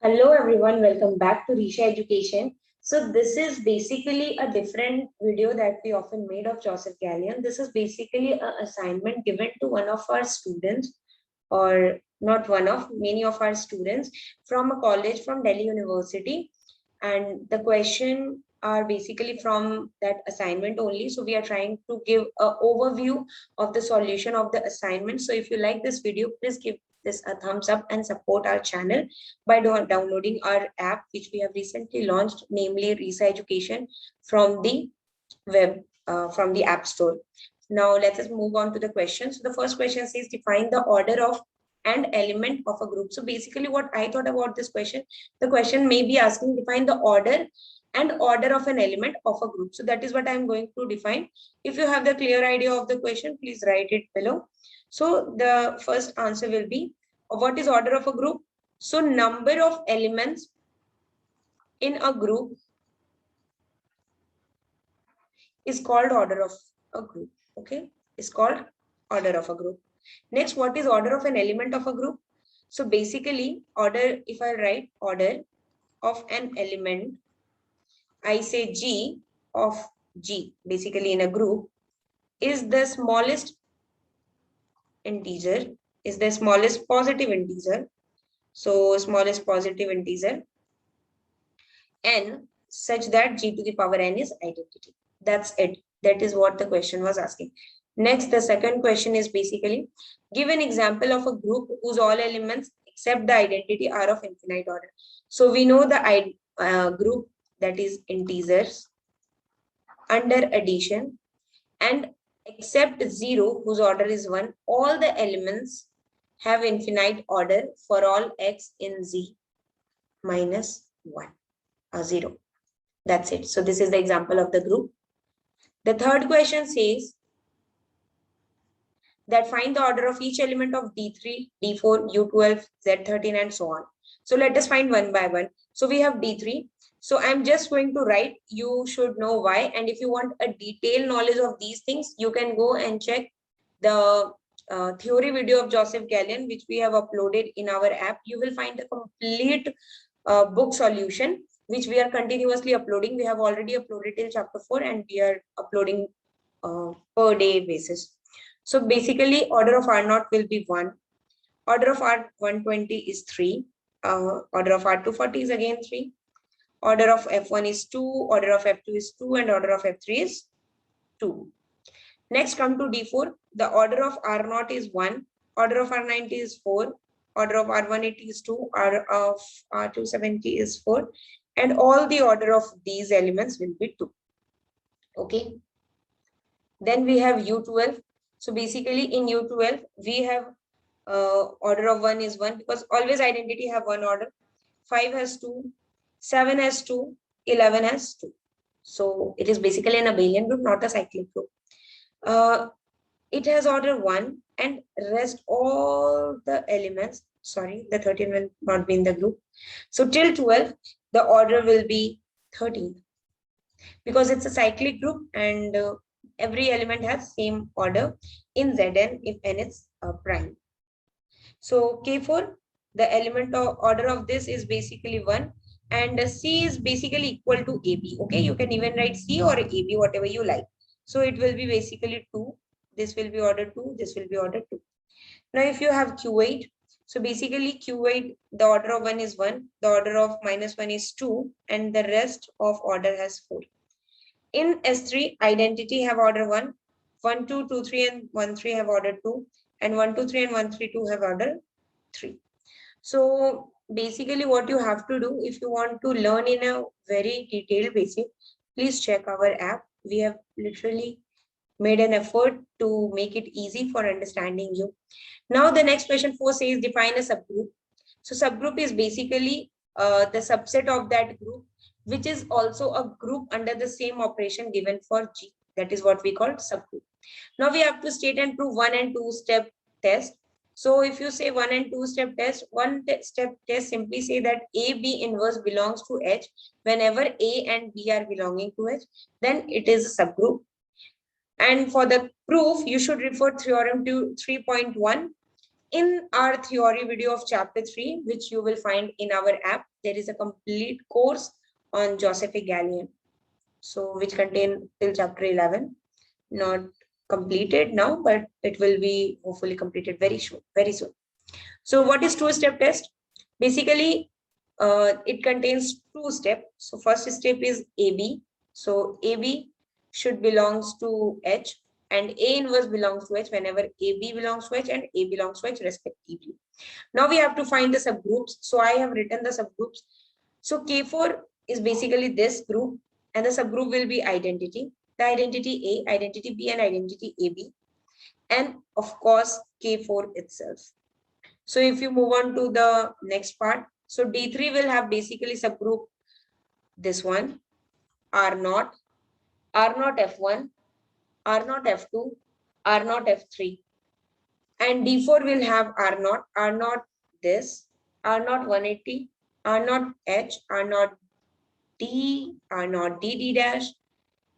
Hello everyone, welcome back to Risha Education. So this is basically a different video that we often made of Joseph Gallian. This is basically an assignment given to one of our students, or not one of, many of our students from a college from Delhi University. And the question are basically from that assignment only. So we are trying to give an overview of the solution of the assignment. So if you like this video, please give this a thumbs up and support our channel by downloading our app, which we have recently launched, namely Risa Education, from the web, from the App Store. Now let us move on to the question. So the first question says, define the order of and element of a group. So basically what I thought about this question, the question may be asking, define the order and order of an element of a group. So that is what I'm going to define. If you have the clear idea of the question, please write it below. So the first answer will be, what is order of a group? So number of elements in a group is called order of a group. Okay, is called order of a group. Next, what is order of an element of a group? So basically, order, if I write order of an element, I say G of G, basically in a group, is the smallest integer, is the smallest positive integer. So smallest positive integer n such that G to the power n is identity. That's it. That is what the question was asking. Next, the second question is basically, give an example of a group whose all elements except the identity are of infinite order. So we know the group that is integers under addition, and except 0 whose order is 1, all the elements have infinite order for all x in Z minus 1 or 0. That's it. So this is the example of the group. The third question says that find the order of each element of D3, D4, U12, Z13 and so on. So let us find one by one. So we have D3. So I'm just going to write, you should know why. And if you want a detailed knowledge of these things, you can go and check the theory video of Joseph Gallian, which we have uploaded in our app. You will find a complete book solution, which we are continuously uploading. We have already uploaded till chapter 4 and we are uploading per day basis. So basically order of R0 will be 1. Order of R120 is 3. Order of R240 is again 3. Order of F1 is 2. Order of F2 is 2. And order of F3 is 2. Next, come to D4. The order of R0 is 1. Order of R90 is 4. Order of R180 is 2. Order of R270 is 4. And all the order of these elements will be 2. Okay. Then we have U12. So basically in U12, we have order of 1 is 1 because always identity have one order. 5 has 2, 7 has 2, 11 has 2. So it is basically an abelian group, not a cyclic group. It has order 1 and rest all the elements, sorry, the 13 will not be in the group. So till 12, the order will be 13 because it's a cyclic group and every element has same order in Zn if n is prime. So K4, the element of order of this is basically 1 and C is basically equal to AB. Okay, you can even write C or AB, whatever you like. So it will be basically 2. This will be order 2. This will be order 2. Now if you have Q8, so basically Q8, the order of 1 is 1. The order of minus 1 is 2 and the rest of order has 4. In S3, identity have order 1, 1, 2, 2, 3 and 1, 3 have order 2 and 1, 2, 3 and 1, 3, 2 have order 3. So basically what you have to do if you want to learn in a very detailed basis, please check our app. We have literally made an effort to make it easy for understanding you. Now the next question 4 says define a subgroup. So subgroup is basically the subset of that group, which is also a group under the same operation given for G. That is what we call subgroup. Now we have to state and prove 1 and 2 step test. So if you say 1 and 2 step test, step test simply say that A, B inverse belongs to H. Whenever A and B are belonging to H, then it is a subgroup. And for the proof, you should refer theorem to 3.1 In our theory video of chapter 3, which you will find in our app, there is a complete course on Josephic gallian. So which contain till chapter 11, not completed now, but it will be hopefully completed very soon, very soon. So what is two-step test? Basically, it contains two steps. So first step is AB. So AB should belongs to H and A inverse belongs to H whenever AB belongs to H and A belongs to H respectively. Now we have to find the subgroups. So I have written the subgroups. So K4 is basically this group and the subgroup will be identity. The identity A, identity B and identity AB. And of course, K4 itself. So if you move on to the next part, so D3 will have basically subgroup this one, R0, R0 F1, R0 F2, R0 F3. And D4 will have R0, R0 this, R0 180, R0 H, R0 D, R0 DD dash,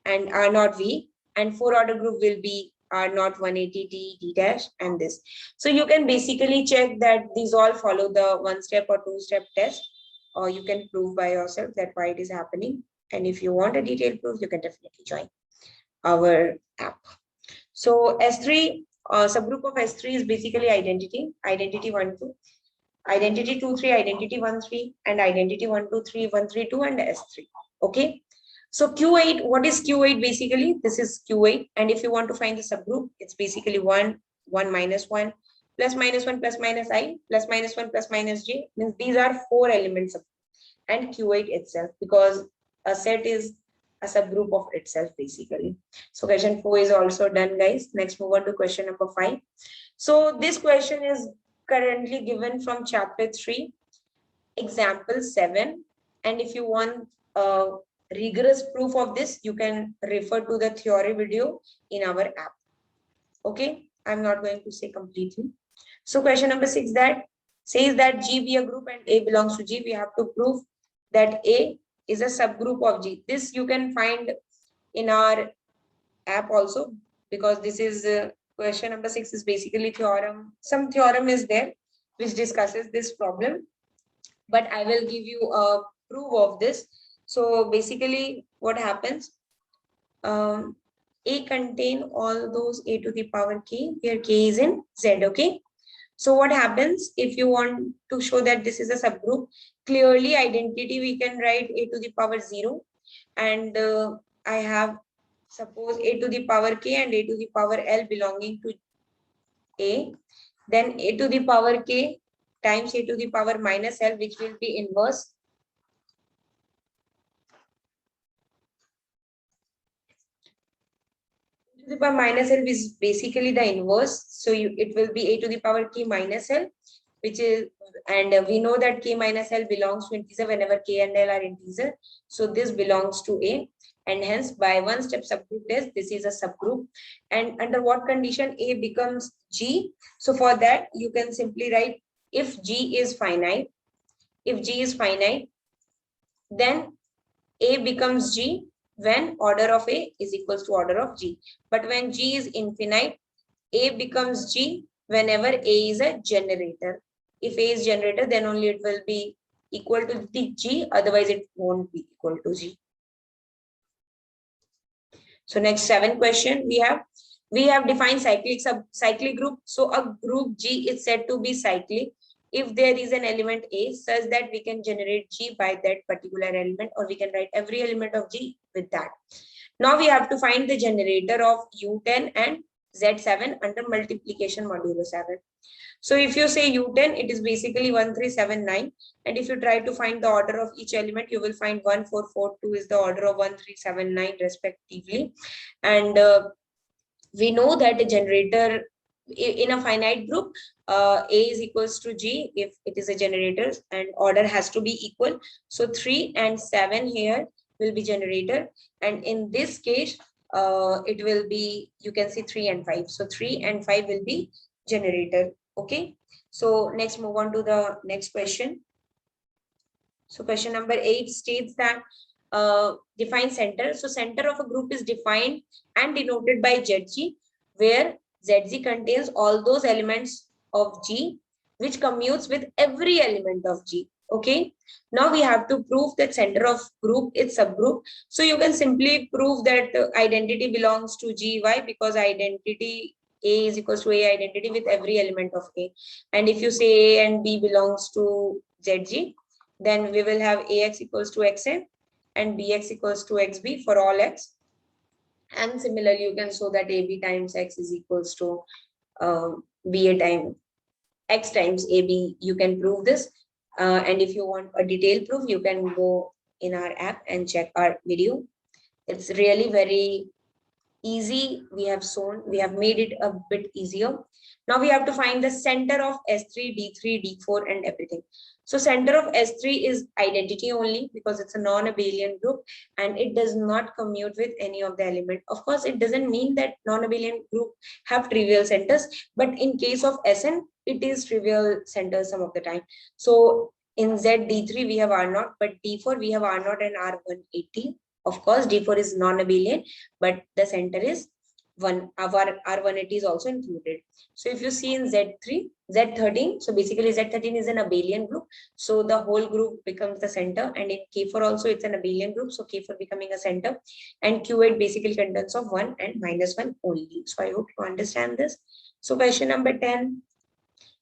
and R0 V. And 4-order group will be R0 180 D dash and this. So you can basically check that these all follow the one-step or two-step test, or you can prove by yourself that why it is happening. And if you want a detailed proof, you can definitely join our app. So S3, subgroup of S3 is basically identity, identity 1, 2, identity 2, 3, identity 1, 3, and identity 1, 2, 3, 1, 3, 2, and S3. Okay. So Q8, what is Q8 basically? This is Q8. And if you want to find the subgroup, it's basically 1, 1 minus 1, plus minus 1, plus minus I, plus minus 1, plus minus J. Means these are 4 elements of and Q8 itself, because a set is a subgroup of itself basically. So question 4 is also done, guys. Next, move on to question number 5. So this question is currently given from chapter 3, example 7. And if you want rigorous proof of this, you can refer to the theory video in our app. Okay, I'm not going to say completely. So question number 6 that says that G be a group and A belongs to G. We have to prove that A is a subgroup of G. This you can find in our app also, because this is question number 6 is basically theorem. Some theorem is there which discusses this problem, but I will give you a proof of this. So basically what happens, A contain all those A to the power K, where K is in Z, okay? So what happens if you want to show that this is a subgroup? Clearly identity, we can write A to the power 0. And I have, suppose A to the power K and A to the power L belonging to A. Then A to the power K times A to the power minus L, which will be inverse. To the power minus L is basically the inverse. So it will be A to the power K minus L, which is, and we know that K minus L belongs to integer whenever K and L are integer. So this belongs to A, and hence by one step subgroup test, this is a subgroup. And under what condition A becomes G? So for that, you can simply write if G is finite, then A becomes G when order of A is equals to order of G. But when G is infinite, A becomes G whenever A is a generator. If A is generator, then only it will be equal to the G, otherwise it won't be equal to G. So next 7 question we have defined cyclic group. So a group G is said to be cyclic if there is an element A such that we can generate G by that particular element, or we can write every element of G with that. Now we have to find the generator of U10 and Z7 under multiplication modulo 7. So if you say U10, it is basically 1379. And if you try to find the order of each element, you will find 1442 is the order of 1379 respectively. And we know that the generator in a finite group, A is equals to G if it is a generator, and order has to be equal. So 3 and 7 here will be generator. And in this case, it will be, you can see 3 and 5. So 3 and 5 will be generator. Okay. So next, move on to the next question. So question number 8 states that define center. So center of a group is defined and denoted by ZG, where ZG contains all those elements of G which commutes with every element of G. Okay. Now we have to prove that center of group is subgroup. So you can simply prove that identity belongs to G. Why? Because identity A is equals to A identity with every element of A. And if you say A and B belongs to ZG, then we will have AX equals to XN and BX equals to XB for all X. And similarly, you can show that AB times X is equals to BA times X times AB. You can prove this. And if you want a detailed proof, you can go in our app and check our video. It's really very easy. We have made it a bit easier. Now we have to find the center of S3, D3, D4 and everything. So center of S3 is identity only because it's a non-abelian group and it does not commute with any of the element. Of course, it doesn't mean that non-abelian group have trivial centers, but in case of Sn, it is trivial centers some of the time. So in Z D3 we have R0, but D4 we have R0 and R180. Of course, D4 is non-abelian, but the center is 1. Our R180 is also included. So if you see in Z3, Z13, so basically Z13 is an abelian group. So the whole group becomes the center. And in K4 also it's an abelian group. So K4 becoming a center. And Q8 basically contains of 1 and -1 only. So I hope you understand this. So question number 10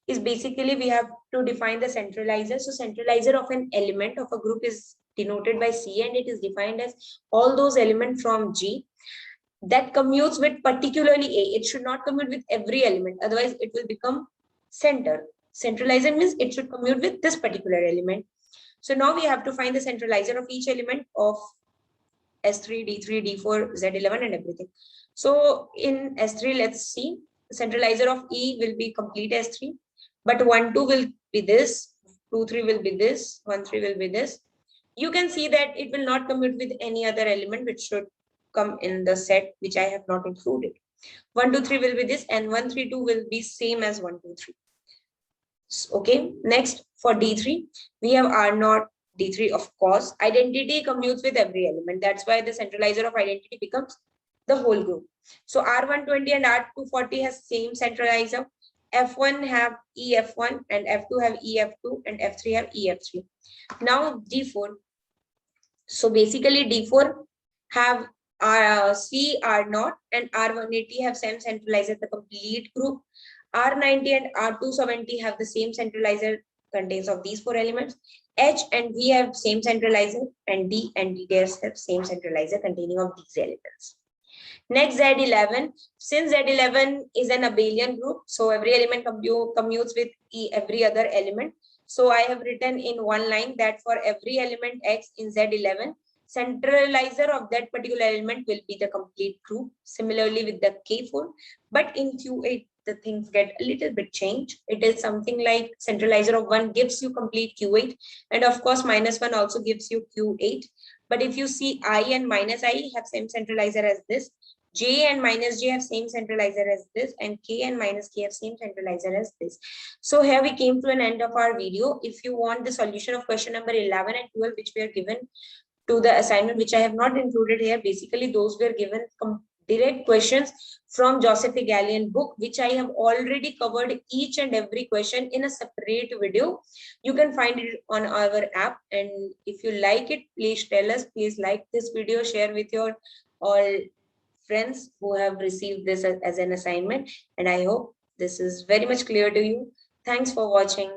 is basically we have to define the centralizer. So centralizer of an element of a group is denoted by C and it is defined as all those elements from G that commutes with particularly A. It should not commute with every element, otherwise it will become center. Centralizer means it should commute with this particular element. So now we have to find the centralizer of each element of S3, D3, D4, Z11 and everything. So in S3, let's see, centralizer of E will be complete S3, but 1, 2 will be this, 2, 3 will be this, 1, 3 will be this. You can see that it will not commute with any other element which should come in the set which I have not included. 1, 2, 3 will be this and 1, 3, 2 will be same as 1, 2, 3. Okay, next for D3, we have R0, D3, of course. Identity commutes with every element. That's why the centralizer of identity becomes the whole group. So R120 and R240 has same centralizer. F1 have EF1 and F2 have EF2 and F3 have EF3. Now D4. So basically D4 have C R0 and R180 have same centralizer, the complete group. R90 and R270 have the same centralizer, contains of these 4 elements. H and V have same centralizer and D and D have same centralizer containing of these elements. Next Z11, since Z11 is an abelian group, so every element commutes with every other element. So I have written in one line that for every element X in Z11, centralizer of that particular element will be the complete group. Similarly with the K4, but in Q8, the things get a little bit changed. It is something like centralizer of 1 gives you complete Q8. And of course, -1 also gives you Q8. But if you see I and -I have same centralizer as this, J and -J have same centralizer as this, and K and -K have same centralizer as this. So here we came to an end of our video. If you want the solution of question number 11 and 12, which were given to the assignment, which I have not included here, basically those were given direct questions from Joseph A. Gallian book, which I have already covered each and every question in a separate video. You can find it on our app. And if you like it, please tell us. Please like this video, share with your all friends who have received this as an assignment. And I hope this is very much clear to you. Thanks for watching.